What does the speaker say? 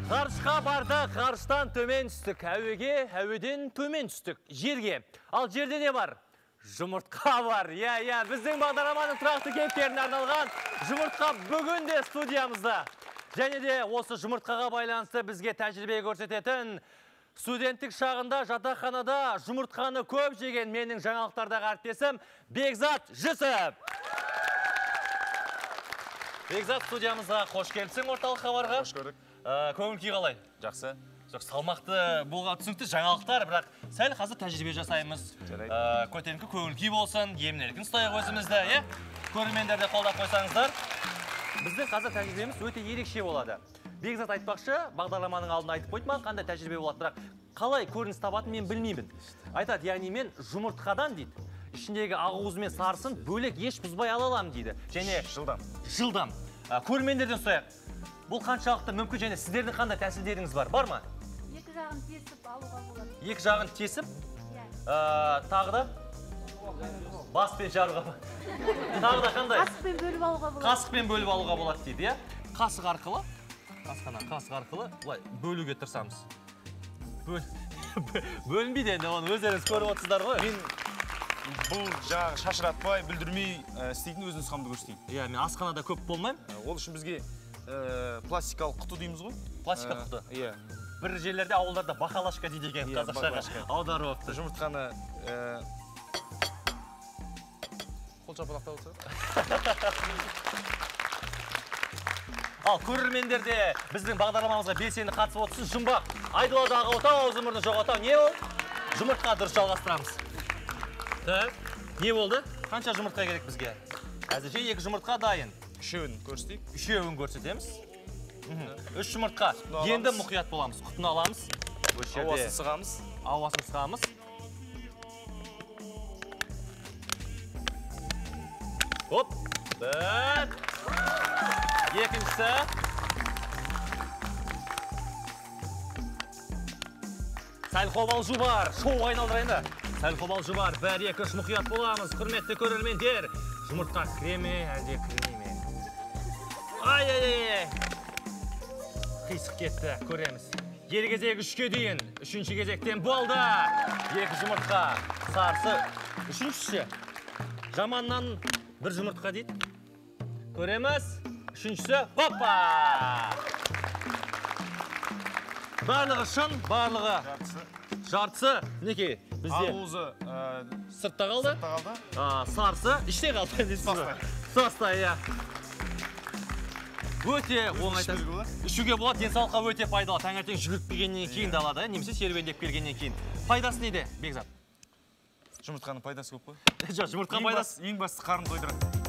Ғарышқа бардық, ғарыштан төмен түстік, әуеге, әуеден төмен түстік, жерге. Ал жерде не бар? Жұмыртқа бар. Біздің бағдарламаның тұрақты кейіпкеріне арналған жұмыртқа бүгін де студиямызда. Және де осы жұмыртқаға байланысты бізге тәжірибе көрсететін студенттік шағында жатақханада жұмыртқаны көп жеген менің жаңалықтардағы әріптесім Бекзат Жүсіп. Бекзат, студиямызға қош келіпсің орталық хабарға. Қош көрдік. Көңіл-күй қалай? Жақсы. Салмақты болған түсінікті жаңалықтар, бірақ сәл қазір тәжірибе жасаймыз. Көтеріңкі көңіл-күй болсын, емін-еркін ұстайық өзімізді, көрермендерді қолдап қойсаңыздар. Біздің қазір тәжірибеміз өте ерекше болады. Бекзат айтпақшы, бағдарламаның алдында айтып қойды ма, қандай тәжірибе болады, бірақ қалай көрініс табатын мен білмеймін. Айтады, яғни мен жұмыртқадан дейді, ішіндегі ақуызы мен сарысын бөлек еш бұзбай ала аламын дейді. Және жылдам. Көрермендерден сұрайық. Бұл қаншалықты мүмкін, және сіздердің қандай тәсілдеріңіз бар ма? Екі жағын тесіп алуға болады. Екі жағын тесіп, тағы да баспен жаруға болады. Тағы да қандай? Қасықпен бөліп алуға болады. Қасықпен бөліп алуға болады дейді, қасық арқылы, қасық арқылы бөлуге тырысамыз. Бөлінбейді енді, оны өздеріңіз көріп отырсыздар ғой. Мен бұл жағы шашыратпай, бүлдірмей істейтін өзінің нұсқамды көрсетейін. Мен асханада көп болмаймын. Ол үшін бізге пластикалық құты дейміз ғой. Пластикалық құты? Иә. Бір жерлерде ауылдарда бақалашка дейді екен, қазақшаға аударып өпті. Жұмыртқаны қол шапалақта отырса. Ал көрермендерде біздің бағдарламамызға белсенді қатысып отырсын. Жұмбақ, айдаладағы отау, аузы мұрны жоқ отау. Не ол? Жұмыртқа дұрыс жалғастырамыз. Не болды? Қанша жұмыртқа керек бізге? Әзірше 2 жұмыртқа дайын. Үшеуін көрсетейік. Үшеуін көрсетеміз. 3 жұмыртқа. Енді мұқият боламыз. Құтын аламыз. Ауасын сығамыз. Ауасын сығамыз. Оп! Бір. Екіншісі. Сәл қобалжу бар. Шоу айналдырайында. Сәл қобалжу бар. 1-2 мұқият боламыз. Құрметті көрермендер. Жұмыртқа кіреме, әлде кірмей ме? Ай-ай-ай! Қисық кетті, көреміз. Ел кезек 3-ке дейін, 3-ші кезектен болды. 2 жұмыртқа, сарысы. 3-ші. Жаманнан 1 жұмыртқа дейді. Көреміз. 3-ші. Хоппа! Барлығы шын, барлығы жартысы. Неке? Ақуызы сыртта қалды. Сарысы. Іште қалды. Састай, Өте оңайта. Ішуге болады, денсаулыққа өте пайдалы. Таңертең жүгіріп келгеннен кейін далада, немесе серуендеп келгеннен кейін. Пайдасы неде, Бекзат? Жұмыртқаның пайдасы көп қой. Жоқ, жұмыртқа пайдасы. Ең басты қарнын тойдырады.